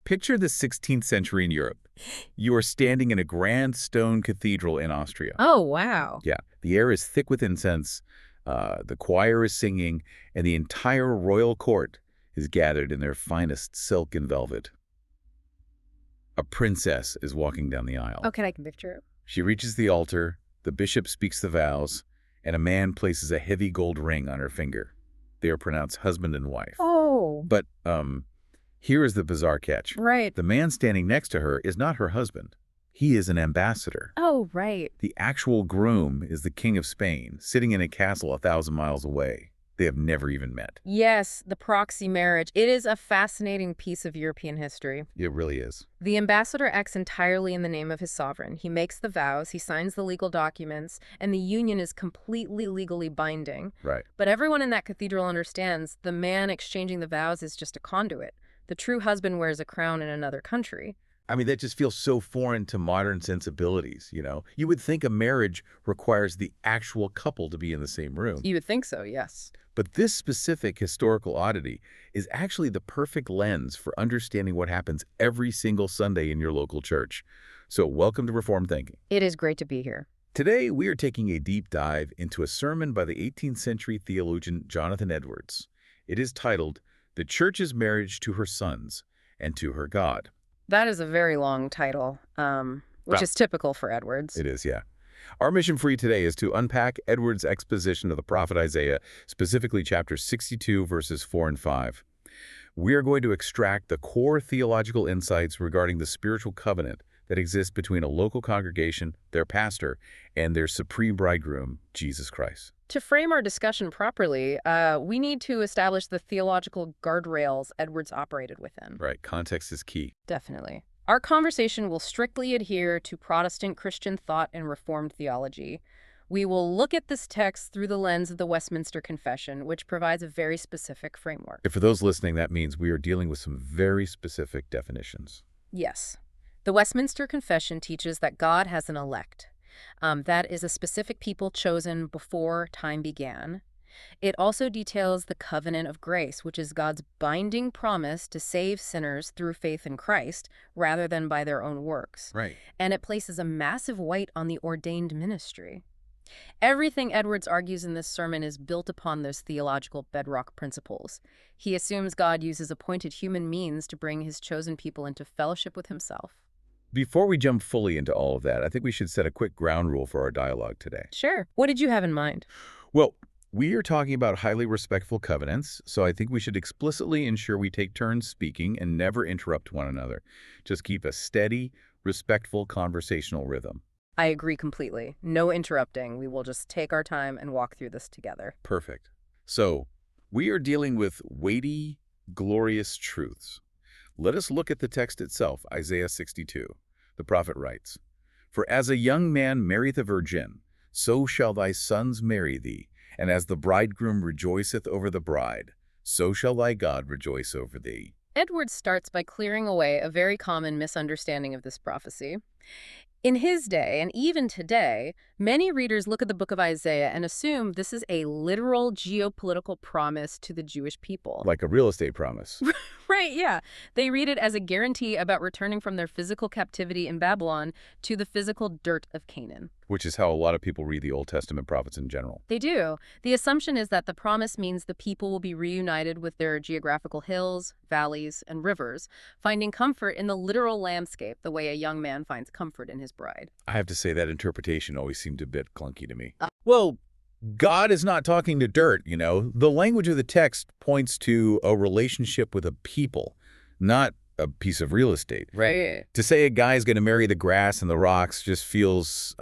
Picture the 16th century in Europe. You are standing in a grand stone cathedral in Austria. Oh, wow. Yeah, the air is thick with incense, the choir is singing, and the entire royal court is gathered in their finest silk and velvet. A princess is walking down the aisle. Okay, I can picture it. She reaches the altar, the bishop speaks the vows, and a man places a heavy gold ring on her finger. They are pronounced husband and wife. Oh. But, here is the bizarre catch. Right. The man standing next to her is not her husband. He is an ambassador. Oh, right. The actual groom is the King of Spain, sitting in a castle 1,000 miles away. They have never even met. Yes, the proxy marriage. It is a fascinating piece of European history. It really is. The ambassador acts entirely in the name of his sovereign. He makes the vows, he signs the legal documents, and the union is completely legally binding. Right. But everyone in that cathedral understands the man exchanging the vows is just a conduit. The true husband wears a crown in another country. I mean, that just feels so foreign to modern sensibilities, you know? You would think a marriage requires the actual couple to be in the same room. You would think so, yes. But this specific historical oddity is actually the perfect lens for understanding what happens every single Sunday in your local church. So welcome to Reformed Thinking. It is great to be here. Today, we are taking a deep dive into a sermon by the 18th century theologian Jonathan Edwards. It is titled, "The Church's Marriage to Her Sons and to Her God." That is a very long title, which is typical for Edwards. It is, yeah. Our mission for you today is to unpack Edwards' exposition of the prophet Isaiah, specifically chapter 62, verses 4 and 5. We are going to extract the core theological insights regarding the spiritual covenant that exists between a local congregation, their pastor, and their supreme bridegroom, Jesus Christ. To frame our discussion properly, we need to establish the theological guardrails Edwards operated within. Right, context is key. Definitely. Our conversation will strictly adhere to Protestant Christian thought and Reformed theology. We will look at this text through the lens of the Westminster Confession, which provides a very specific framework. And for those listening, that means we are dealing with some very specific definitions. Yes. The Westminster Confession teaches that God has an elect. That is a specific people chosen before time began. It also details the covenant of grace, which is God's binding promise to save sinners through faith in Christ rather than by their own works. Right. And it places a massive weight on the ordained ministry. Everything Edwards argues in this sermon is built upon those theological bedrock principles. He assumes God uses appointed human means to bring his chosen people into fellowship with himself. Before we jump fully into all of that, I think we should set a quick ground rule for our dialogue today. Sure. What did you have in mind? Well, we are talking about highly respectful covenants, so I think we should explicitly ensure we take turns speaking and never interrupt one another. Just keep a steady, respectful conversational rhythm. I agree completely. No interrupting. We will just take our time and walk through this together. Perfect. So, we are dealing with weighty, glorious truths. Let us look at the text itself, Isaiah 62. The prophet writes, "For as a young man marrieth a virgin, so shall thy sons marry thee, and as the bridegroom rejoiceth over the bride, so shall thy God rejoice over thee." Edwards starts by clearing away a very common misunderstanding of this prophecy. In his day, and even today, many readers look at the book of Isaiah and assume this is a literal geopolitical promise to the Jewish people. Like a real estate promise. Right, yeah. They read it as a guarantee about returning from their physical captivity in Babylon to the physical dirt of Canaan. Which is how a lot of people read the Old Testament prophets in general. They do. The assumption is that the promise means the people will be reunited with their geographical hills, valleys, and rivers, finding comfort in the literal landscape the way a young man finds comfort in his bride. I have to say that interpretation always seemed a bit clunky to me. Well, God is not talking to dirt, you know. The language of the text points to a relationship with a people, not a piece of real estate. Right. To say a guy's going to marry the grass and the rocks just feels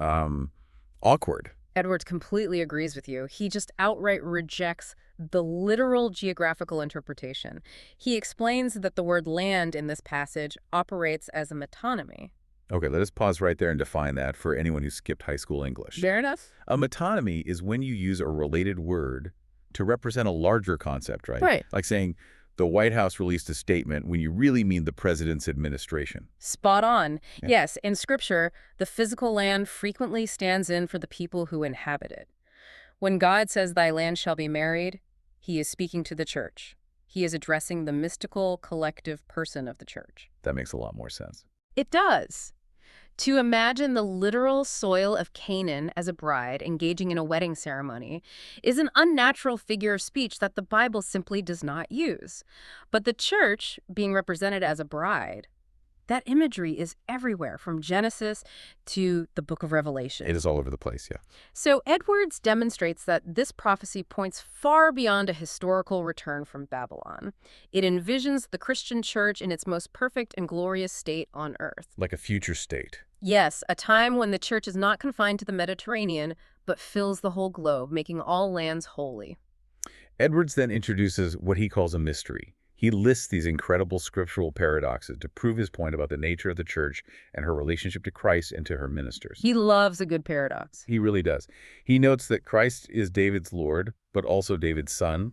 awkward. Edwards completely agrees with you. He just outright rejects the literal geographical interpretation. He explains that the word land in this passage operates as a metonymy. Okay, let us pause right there and define that for anyone who skipped high school English. Fair enough. A metonymy is when you use a related word to represent a larger concept, right? Right. Like saying, the White House released a statement when you really mean the president's administration. Spot on. Yeah. Yes, in Scripture, the physical land frequently stands in for the people who inhabit it. When God says, "Thy land shall be married," he is speaking to the church. He is addressing the mystical, collective person of the church. That makes a lot more sense. It does. To imagine the literal soil of Canaan as a bride engaging in a wedding ceremony is an unnatural figure of speech that the Bible simply does not use. But the church, being represented as a bride, that imagery is everywhere from Genesis to the book of Revelation. It is all over the place, yeah. So Edwards demonstrates that this prophecy points far beyond a historical return from Babylon. It envisions the Christian church in its most perfect and glorious state on earth. Like a future state. Yes, a time when the church is not confined to the Mediterranean, but fills the whole globe, making all lands holy. Edwards then introduces what he calls a mystery. He lists these incredible scriptural paradoxes to prove his point about the nature of the church and her relationship to Christ and to her ministers. He loves a good paradox. He really does. He notes that Christ is David's Lord, but also David's son.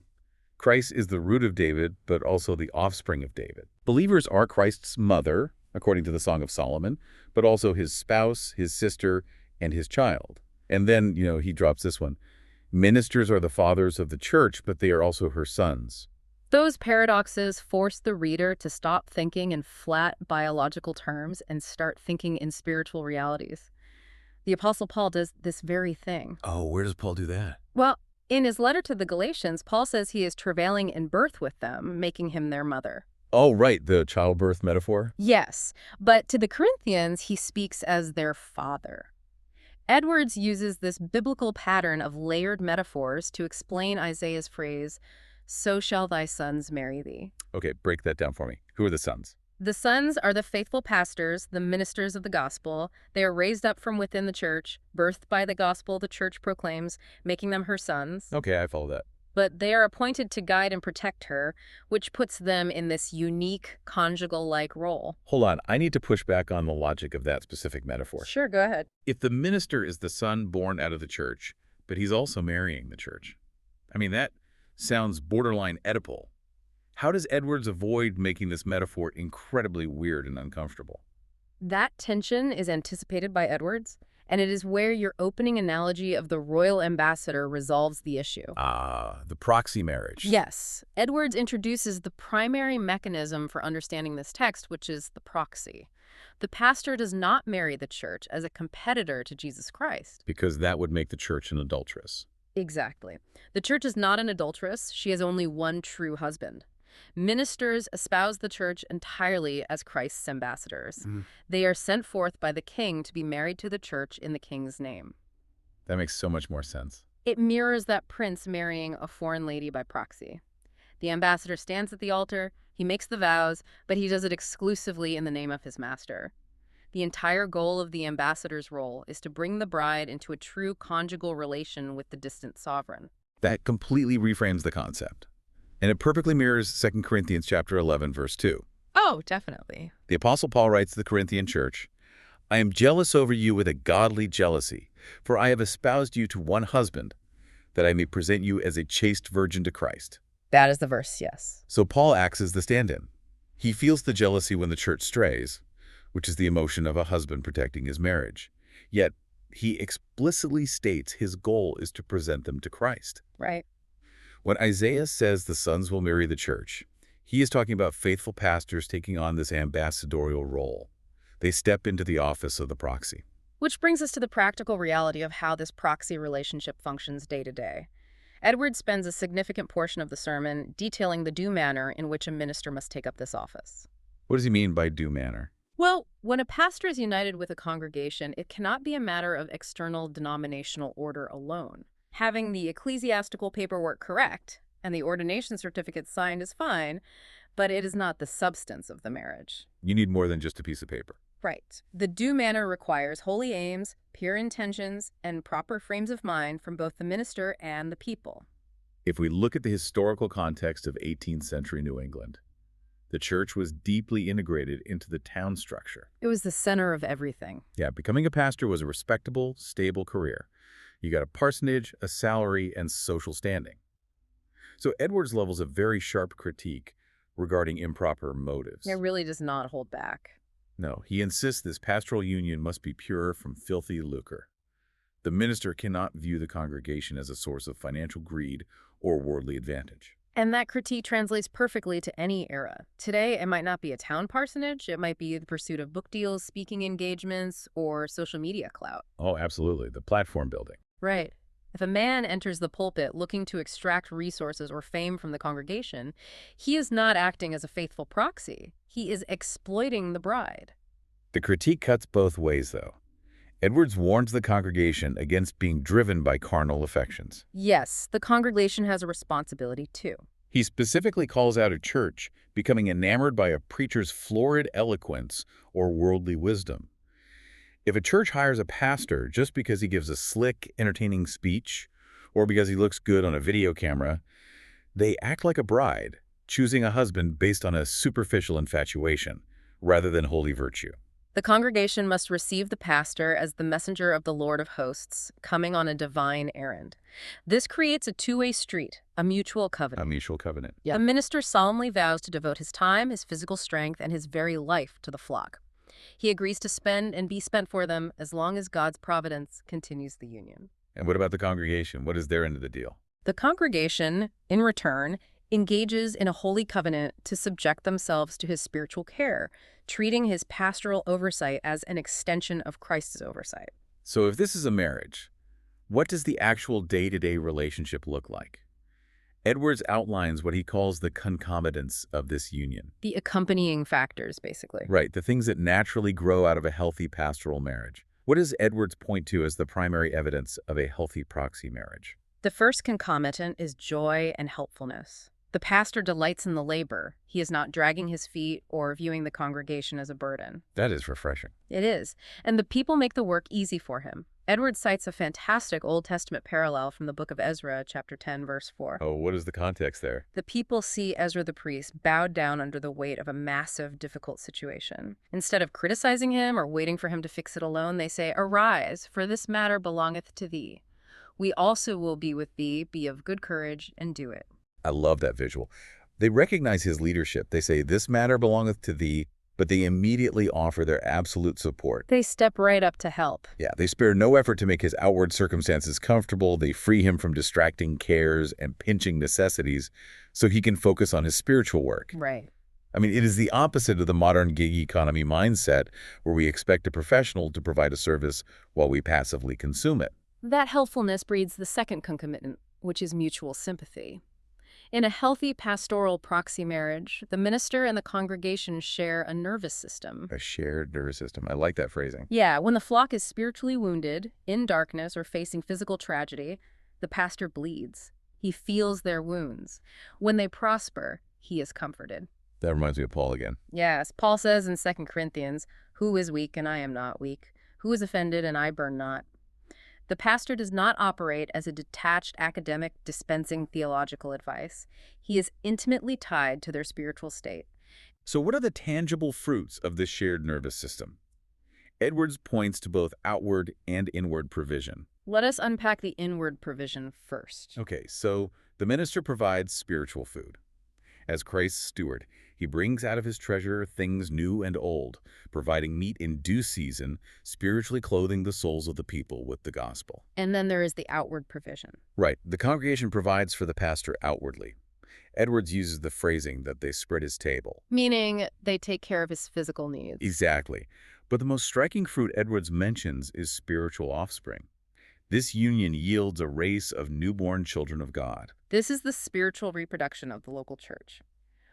Christ is the root of David, but also the offspring of David. Believers are Christ's mother, according to the Song of Solomon, but also his spouse, his sister, and his child. And then, he drops this one. Ministers are the fathers of the church, but they are also her sons. Those paradoxes force the reader to stop thinking in flat biological terms and start thinking in spiritual realities. The Apostle Paul does this very thing. Oh, where does Paul do that? Well, in his letter to the Galatians, Paul says he is travailing in birth with them, making him their mother. Oh, right, the childbirth metaphor? Yes, but to the Corinthians, he speaks as their father. Edwards uses this biblical pattern of layered metaphors to explain Isaiah's phrase, "So shall thy sons marry thee." Okay, break that down for me. Who are the sons? The sons are the faithful pastors, the ministers of the gospel. They are raised up from within the church, birthed by the gospel the church proclaims, making them her sons. Okay, I follow that. But they are appointed to guide and protect her, which puts them in this unique conjugal-like role. Hold on, I need to push back on the logic of that specific metaphor. Sure, go ahead. If the minister is the son born out of the church, but he's also marrying the church, that sounds borderline Oedipal. How does Edwards avoid making this metaphor incredibly weird and uncomfortable? That tension is anticipated by Edwards, and it is where your opening analogy of the royal ambassador resolves the issue. The proxy marriage. Yes. Edwards introduces the primary mechanism for understanding this text, which is the proxy. The pastor does not marry the church as a competitor to Jesus Christ. Because that would make the church an adulteress. Exactly. The church is not an adulteress. She has only one true husband. Ministers espouse the church entirely as Christ's ambassadors. They are sent forth by the king to be married to the church in the king's name. That makes so much more sense. It mirrors that prince marrying a foreign lady by proxy. The ambassador stands at the altar, he makes the vows, but he does it exclusively in the name of his master. The entire goal of the ambassador's role is to bring the bride into a true conjugal relation with the distant sovereign. That completely reframes the concept. And it perfectly mirrors 2 Corinthians chapter 11, verse 2. Oh, definitely. The Apostle Paul writes to the Corinthian church, "I am jealous over you with a godly jealousy, for I have espoused you to one husband, that I may present you as a chaste virgin to Christ." That is the verse, yes. So Paul acts as the stand-in. He feels the jealousy when the church strays, which is the emotion of a husband protecting his marriage. Yet, he explicitly states his goal is to present them to Christ. Right. When Isaiah says the sons will marry the church, he is talking about faithful pastors taking on this ambassadorial role. They step into the office of the proxy. Which brings us to the practical reality of how this proxy relationship functions day to day. Edwards spends a significant portion of the sermon detailing the due manner in which a minister must take up this office. What does he mean by due manner? Well, when a pastor is united with a congregation, it cannot be a matter of external denominational order alone. Having the ecclesiastical paperwork correct and the ordination certificate signed is fine, but it is not the substance of the marriage. You need more than just a piece of paper. Right. The due manner requires holy aims, pure intentions, and proper frames of mind from both the minister and the people. If we look at the historical context of 18th century New England, the church was deeply integrated into the town structure. It was the center of everything. Yeah, becoming a pastor was a respectable, stable career. You got a parsonage, a salary, and social standing. So Edwards levels a very sharp critique regarding improper motives. It really does not hold back. No, he insists this pastoral union must be pure from filthy lucre. The minister cannot view the congregation as a source of financial greed or worldly advantage. And that critique translates perfectly to any era. Today, it might not be a town parsonage, it might be the pursuit of book deals, speaking engagements, or social media clout. Oh, absolutely. The platform building. Right. If a man enters the pulpit looking to extract resources or fame from the congregation, he is not acting as a faithful proxy. He is exploiting the bride. The critique cuts both ways, though. Edwards warns the congregation against being driven by carnal affections. Yes, the congregation has a responsibility too. He specifically calls out a church becoming enamored by a preacher's florid eloquence or worldly wisdom. If a church hires a pastor just because he gives a slick, entertaining speech or because he looks good on a video camera, they act like a bride, choosing a husband based on a superficial infatuation rather than holy virtue. The congregation must receive the pastor as the messenger of the Lord of hosts, coming on a divine errand. This creates a two-way street, a mutual A covenant. mutual covenant. The minister solemnly vows to devote his time, his physical strength, and his very life to the flock. He agrees to spend and be spent for them as long as God's providence continues the union. And what about the congregation? What is their end of the deal? The congregation, in return, engages in a holy covenant to subject themselves to his spiritual care, treating his pastoral oversight as an extension of Christ's oversight. So if this is a marriage, what does the actual day-to-day relationship look like? Edwards outlines what he calls the concomitants of this union. The accompanying factors, basically. Right, the things that naturally grow out of a healthy pastoral marriage. What does Edwards point to as the primary evidence of a healthy proxy marriage? The first concomitant is joy and helpfulness. The pastor delights in the labor. He is not dragging his feet or viewing the congregation as a burden. That is refreshing. It is. And the people make the work easy for him. Edwards cites a fantastic Old Testament parallel from the book of Ezra, chapter 10, verse 4. Oh, what is the context there? The people see Ezra the priest bowed down under the weight of a massive, difficult situation. Instead of criticizing him or waiting for him to fix it alone, they say, "Arise, for this matter belongeth to thee. We also will be with thee, be of good courage, and do it." I love that visual. They recognize his leadership. They say, "This matter belongeth to thee," but they immediately offer their absolute support. They step right up to help. Yeah, they spare no effort to make his outward circumstances comfortable. They free him from distracting cares and pinching necessities so he can focus on his spiritual work. Right. I mean, it is the opposite of the modern gig economy mindset where we expect a professional to provide a service while we passively consume it. That helpfulness breeds the second concomitant, which is mutual sympathy. In a healthy pastoral proxy marriage, the minister and the congregation share a nervous system. A shared nervous system. I like that phrasing. Yeah, when the flock is spiritually wounded, in darkness, or facing physical tragedy, the pastor bleeds. He feels their wounds. When they prosper, he is comforted. That reminds me of Paul again. Yes, Paul says in 2 Corinthians, "Who is weak and I am not weak? Who is offended and I burn not?" The pastor does not operate as a detached academic dispensing theological advice. He is intimately tied to their spiritual state. So what are the tangible fruits of this shared nervous system? Edwards points to both outward and inward provision. Let us unpack the inward provision first. Okay, so the minister provides spiritual food. As Christ's steward, he brings out of his treasure things new and old, providing meat in due season, spiritually clothing the souls of the people with the gospel. And then there is the outward provision. Right, the congregation provides for the pastor outwardly. Edwards uses the phrasing that they spread his table. Meaning they take care of his physical needs. Exactly. But the most striking fruit Edwards mentions is spiritual offspring. This union yields a race of newborn children of God. This is the spiritual reproduction of the local church.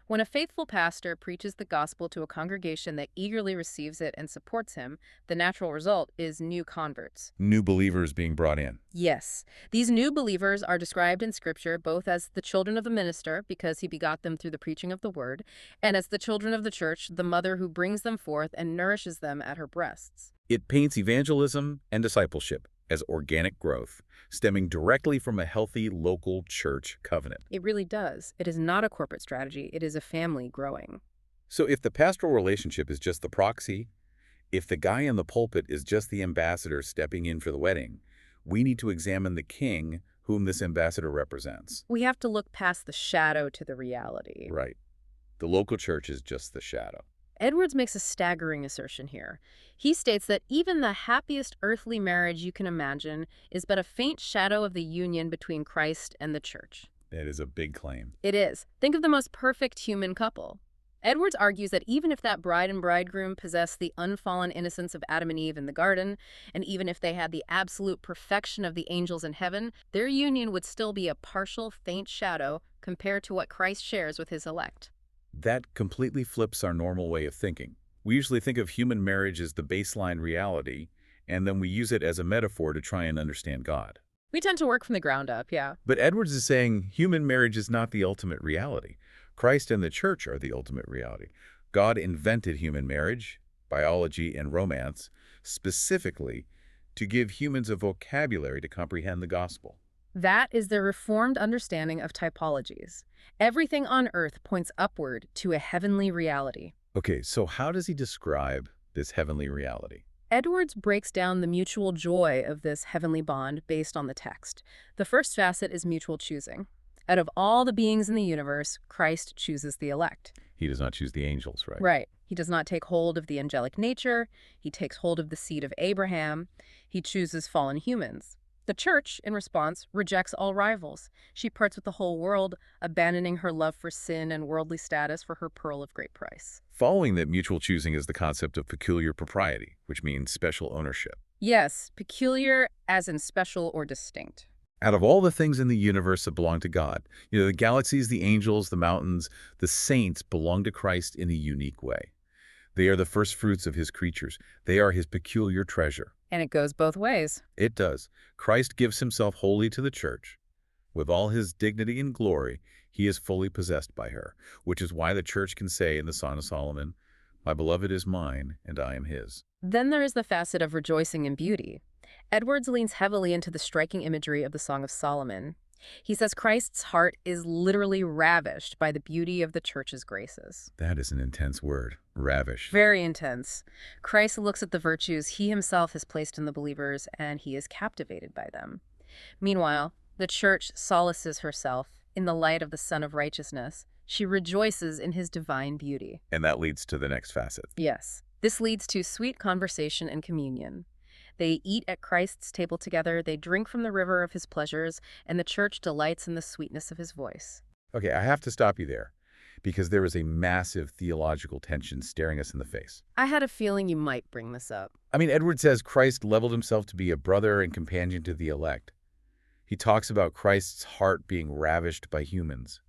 When a faithful pastor preaches the gospel to a congregation that eagerly receives it and supports him, the natural result is new converts. New believers being brought in. Yes, these new believers are described in Scripture both as the children of the minister, because he begot them through the preaching of the word, and as the children of the church, the mother who brings them forth and nourishes them at her breasts. It paints evangelism and discipleship as organic growth, stemming directly from a healthy local church covenant. It really does. It is not a corporate strategy. It is a family growing. So if the pastoral relationship is just the proxy, if the guy in the pulpit is just the ambassador stepping in for the wedding, we need to examine the king whom this ambassador represents. We have to look past the shadow to the reality. Right. The local church is just the shadow. Edwards makes a staggering assertion here. He states that even the happiest earthly marriage you can imagine is but a faint shadow of the union between Christ and the church. That is a big claim. It is. Think of the most perfect human couple. Edwards argues that even if that bride and bridegroom possessed the unfallen innocence of Adam and Eve in the garden, and even if they had the absolute perfection of the angels in heaven, their union would still be a partial, faint shadow compared to what Christ shares with his elect. That completely flips our normal way of thinking. We usually think of human marriage as the baseline reality, and then we use it as a metaphor to try and understand God. We tend to work from the ground up, yeah. But Edwards is saying human marriage is not the ultimate reality. Christ and the church are the ultimate reality. God invented human marriage, biology, and romance specifically to give humans a vocabulary to comprehend the gospel. That is the Reformed understanding of typologies. Everything on earth points upward to a heavenly reality. Okay, so how does he describe this heavenly reality? Edwards breaks down the mutual joy of this heavenly bond based on the text. The first facet is mutual choosing. Out of all the beings in the universe, Christ chooses the elect. He does not choose the angels, right? Right. He does not take hold of the angelic nature. He takes hold of the seed of Abraham. He chooses fallen humans. The church, in response, rejects all rivals. She parts with the whole world, abandoning her love for sin and worldly status for her pearl of great price. Following that mutual choosing is the concept of peculiar propriety, which means special ownership. Yes, peculiar as in special or distinct. Out of all the things in the universe that belong to God, the galaxies, the angels, the mountains, the saints belong to Christ in a unique way. They are the first fruits of his creatures. They are his peculiar treasure. And it goes both ways. It does. Christ gives himself wholly to the church. With all his dignity and glory, he is fully possessed by her, which is why the church can say in the Song of Solomon, "My beloved is mine, and I am his." Then there is the facet of rejoicing in beauty. Edwards leans heavily into the striking imagery of the Song of Solomon. He says Christ's heart is literally ravished by the beauty of the church's graces. That is an intense word, ravish. Very intense. Christ looks at the virtues he himself has placed in the believers, and he is captivated by them. Meanwhile, the church solaces herself in the light of the Son of Righteousness. She rejoices in his divine beauty. And that leads to the next facet. Yes. This leads to sweet conversation and communion. They eat at Christ's table together, they drink from the river of his pleasures, and the church delights in the sweetness of his voice. Okay, I have to stop you there, because there is a massive theological tension staring us in the face. I had a feeling you might bring this up. Edwards says Christ leveled himself to be a brother and companion to the elect. He talks about Christ's heart being ravished by humans.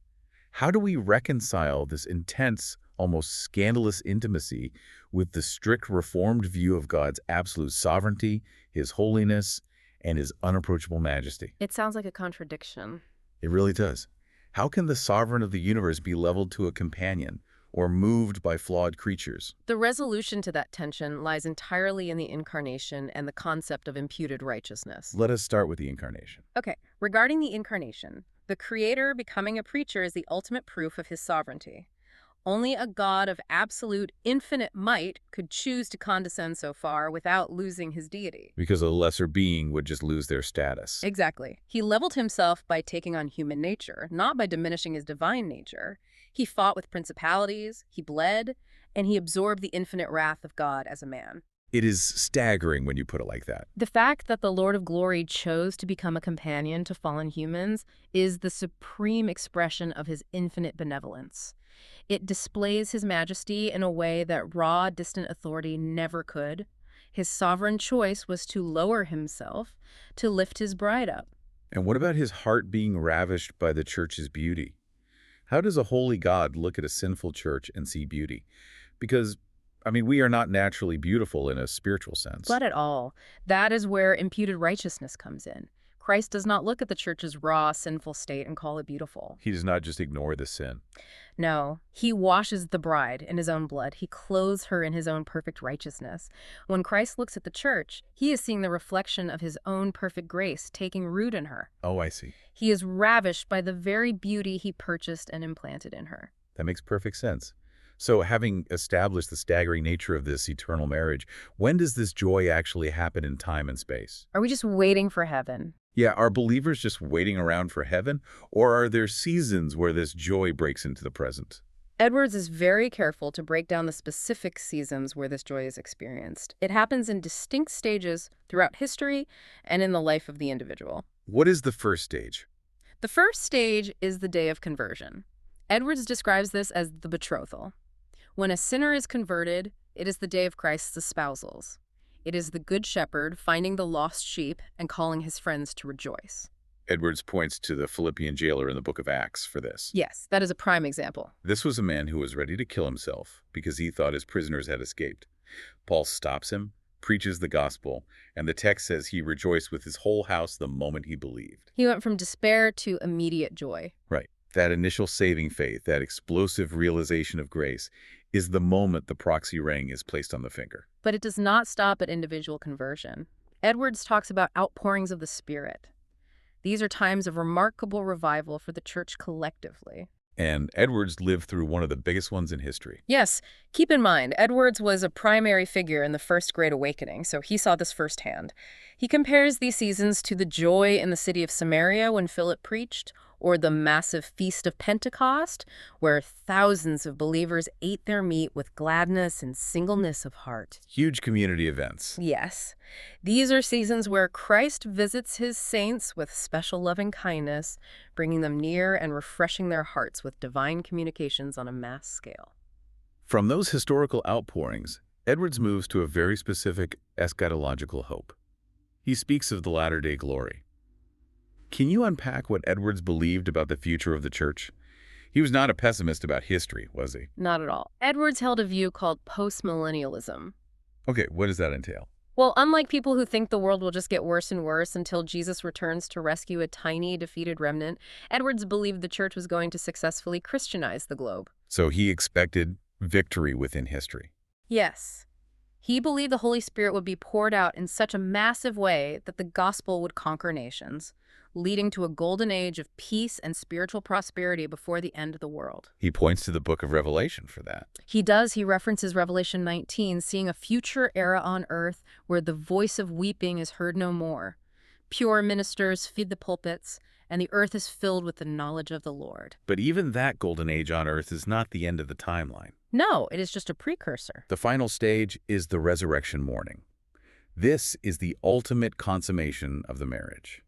How do we reconcile this intense, almost scandalous intimacy with the strict Reformed view of God's absolute sovereignty, his holiness, and his unapproachable majesty? It sounds like a contradiction. It really does. How can the sovereign of the universe be leveled to a companion or moved by flawed creatures? The resolution to that tension lies entirely in the incarnation and the concept of imputed righteousness. Let us start with the incarnation. Okay, regarding the incarnation, the Creator becoming a preacher is the ultimate proof of his sovereignty. Only a God of absolute, infinite might could choose to condescend so far without losing his deity. Because a lesser being would just lose their status. Exactly. He leveled himself by taking on human nature, not by diminishing his divine nature. He fought with principalities, he bled, and he absorbed the infinite wrath of God as a man. It is staggering when you put it like that. The fact that the Lord of Glory chose to become a companion to fallen humans is the supreme expression of his infinite benevolence. It displays his majesty in a way that raw, distant authority never could. His sovereign choice was to lower himself, to lift his bride up. And what about his heart being ravished by the church's beauty? How does a holy God look at a sinful church and see beauty? Because, we are not naturally beautiful in a spiritual sense. Not at all. That is where imputed righteousness comes in. Christ does not look at the church's raw, sinful state and call it beautiful. He does not just ignore the sin. No, he washes the bride in his own blood. He clothes her in his own perfect righteousness. When Christ looks at the church, he is seeing the reflection of his own perfect grace taking root in her. Oh, I see. He is ravished by the very beauty he purchased and implanted in her. That makes perfect sense. So having established the staggering nature of this eternal marriage, when does this joy actually happen in time and space? Are we just waiting for heaven? Yeah, are believers just waiting around for heaven, or are there seasons where this joy breaks into the present? Edwards is very careful to break down the specific seasons where this joy is experienced. It happens in distinct stages throughout history and in the life of the individual. What is the first stage? The first stage is the day of conversion. Edwards describes this as the betrothal. When a sinner is converted, it is the day of Christ's espousals. It is the good shepherd finding the lost sheep and calling his friends to rejoice. Edwards points to the Philippian jailer in the book of Acts for this. Yes, that is a prime example. This was a man who was ready to kill himself because he thought his prisoners had escaped. Paul stops him, preaches the gospel, and the text says he rejoiced with his whole house the moment he believed. He went from despair to immediate joy. Right. That initial saving faith, that explosive realization of grace, is the moment the proxy ring is placed on the finger. But it does not stop at individual conversion. Edwards talks about outpourings of the Spirit. These are times of remarkable revival for the church collectively. And Edwards lived through one of the biggest ones in history. Yes, keep in mind, Edwards was a primary figure in the First Great Awakening, so he saw this firsthand. He compares these seasons to the joy in the city of Samaria when Philip preached, or the massive Feast of Pentecost, where thousands of believers ate their meat with gladness and singleness of heart. Huge community events. Yes, these are seasons where Christ visits his saints with special loving kindness, bringing them near and refreshing their hearts with divine communications on a mass scale. From those historical outpourings, Edwards moves to a very specific eschatological hope. He speaks of the latter-day glory. Can you unpack what Edwards believed about the future of the church? He was not a pessimist about history, was he? Not at all. Edwards held a view called postmillennialism. Okay, what does that entail? Well, unlike people who think the world will just get worse and worse until Jesus returns to rescue a tiny, defeated remnant, Edwards believed the church was going to successfully Christianize the globe. So he expected victory within history. Yes. He believed the Holy Spirit would be poured out in such a massive way that the gospel would conquer nations, leading to a golden age of peace and spiritual prosperity before the end of the world. He points to the book of Revelation for that. He does. He references Revelation 19, seeing a future era on earth where the voice of weeping is heard no more. Pure ministers feed the pulpits, and the earth is filled with the knowledge of the Lord. But even that golden age on earth is not the end of the timeline. No, it is just a precursor. The final stage is the resurrection morning. This is the ultimate consummation of the marriage.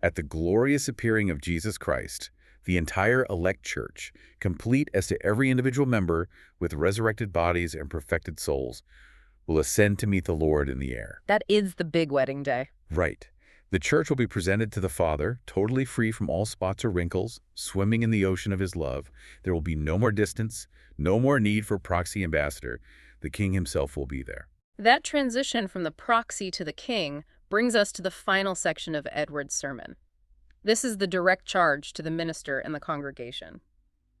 At the glorious appearing of Jesus Christ, the entire elect church, complete as to every individual member with resurrected bodies and perfected souls, will ascend to meet the Lord in the air. That is the big wedding day. Right. The church will be presented to the Father, totally free from all spots or wrinkles, swimming in the ocean of his love. There will be no more distance, no more need for proxy ambassador. The King himself will be there. That transition from the proxy to the king brings us to the final section of Edwards' sermon. This is the direct charge to the minister and the congregation.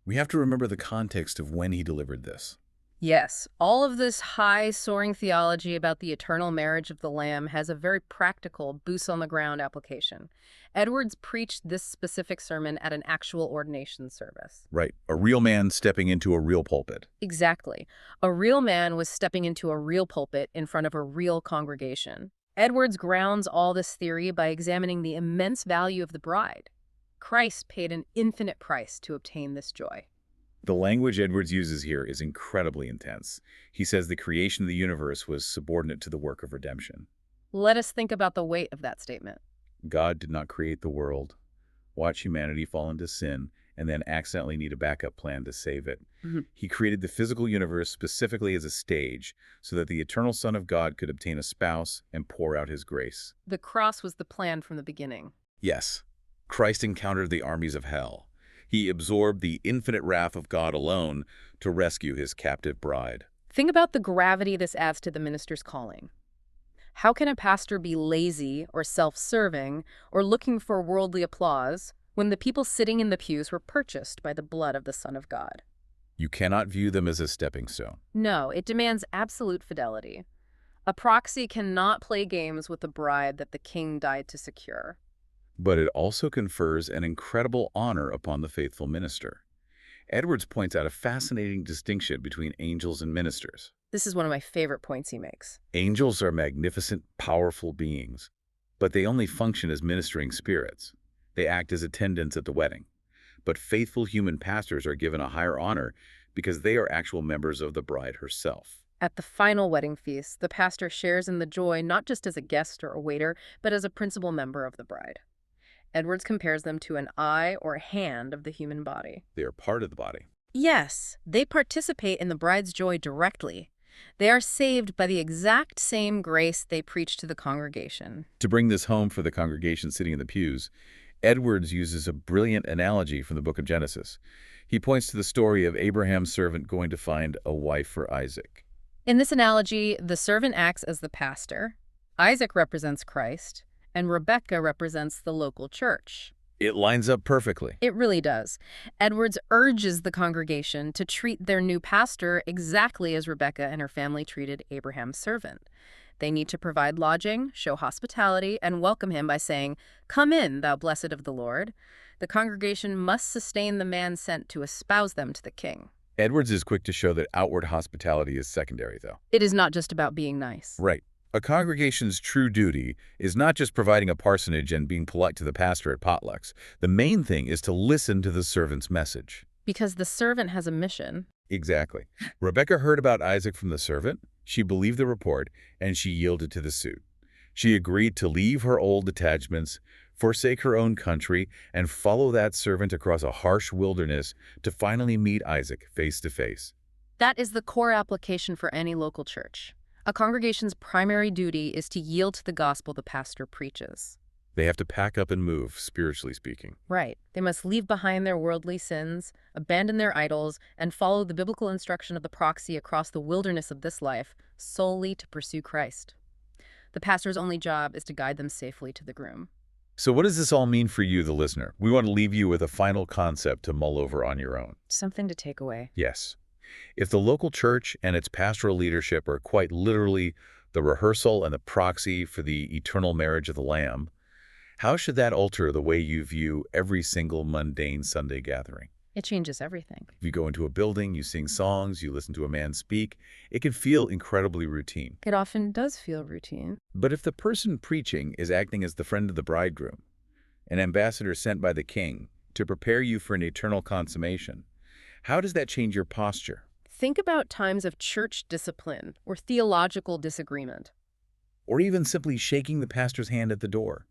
We have to remember the context of when he delivered this. Yes, all of this high-soaring theology about the eternal marriage of the Lamb has a very practical, boots-on-the-ground application. Edwards preached this specific sermon at an actual ordination service. Right. A real man stepping into a real pulpit. Exactly. A real man was stepping into a real pulpit in front of a real congregation. Edwards grounds all this theory by examining the immense value of the bride. Christ paid an infinite price to obtain this joy. The language Edwards uses here is incredibly intense. He says the creation of the universe was subordinate to the work of redemption. Let us think about the weight of that statement. God did not create the world, watch humanity fall into sin, and then accidentally need a backup plan to save it. He created the physical universe specifically as a stage so that the eternal Son of God could obtain a spouse and pour out his grace. The cross was the plan from the beginning. Yes, Christ encountered the armies of hell. He absorbed the infinite wrath of God alone to rescue his captive bride. Think about the gravity this adds to the minister's calling. How can a pastor be lazy or self-serving or looking for worldly applause when the people sitting in the pews were purchased by the blood of the Son of God? You cannot view them as a stepping stone. No, it demands absolute fidelity. A proxy cannot play games with the bride that the king died to secure. But it also confers an incredible honor upon the faithful minister. Edwards points out a fascinating distinction between angels and ministers. This is one of my favorite points he makes. Angels are magnificent, powerful beings, but they only function as ministering spirits. They act as attendants at the wedding. But faithful human pastors are given a higher honor because they are actual members of the bride herself. At the final wedding feast, the pastor shares in the joy not just as a guest or a waiter, but as a principal member of the bride. Edwards compares them to an eye or hand of the human body. They are part of the body. Yes, they participate in the bride's joy directly. They are saved by the exact same grace they preach to the congregation. To bring this home for the congregation sitting in the pews, Edwards uses a brilliant analogy from the book of Genesis. He points to the story of Abraham's servant going to find a wife for Isaac. In this analogy, the servant acts as the pastor, Isaac represents Christ, and Rebecca represents the local church. It lines up perfectly. It really does. Edwards urges the congregation to treat their new pastor exactly as Rebecca and her family treated Abraham's servant. They need to provide lodging, show hospitality, and welcome him by saying, "Come in, thou blessed of the Lord." The congregation must sustain the man sent to espouse them to the king. Edwards is quick to show that outward hospitality is secondary, though. It is not just about being nice. Right. A congregation's true duty is not just providing a parsonage and being polite to the pastor at potlucks. The main thing is to listen to the servant's message. Because the servant has a mission. Exactly. Rebecca heard about Isaac from the servant, she believed the report, and she yielded to the suit. She agreed to leave her old attachments, forsake her own country, and follow that servant across a harsh wilderness to finally meet Isaac face to face. That is the core application for any local church. A congregation's primary duty is to yield to the gospel the pastor preaches. They have to pack up and move, spiritually speaking. Right. They must leave behind their worldly sins, abandon their idols, and follow the biblical instruction of the proxy across the wilderness of this life solely to pursue Christ. The pastor's only job is to guide them safely to the groom. So what does this all mean for you, the listener? We want to leave you with a final concept to mull over on your own. Something to take away. Yes. If the local church and its pastoral leadership are quite literally the rehearsal and the proxy for the eternal marriage of the Lamb, how should that alter the way you view every single mundane Sunday gathering? It changes everything. If you go into a building, you sing songs, you listen to a man speak, it can feel incredibly routine. It often does feel routine. But if the person preaching is acting as the friend of the bridegroom, an ambassador sent by the king to prepare you for an eternal consummation, how does that change your posture? Think about times of church discipline or theological disagreement. Or even simply shaking the pastor's hand at the door.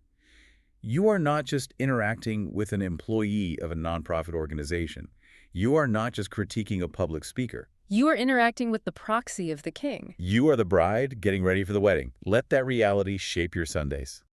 You are not just interacting with an employee of a nonprofit organization. You are not just critiquing a public speaker. You are interacting with the proxy of the king. You are the bride getting ready for the wedding. Let that reality shape your Sundays.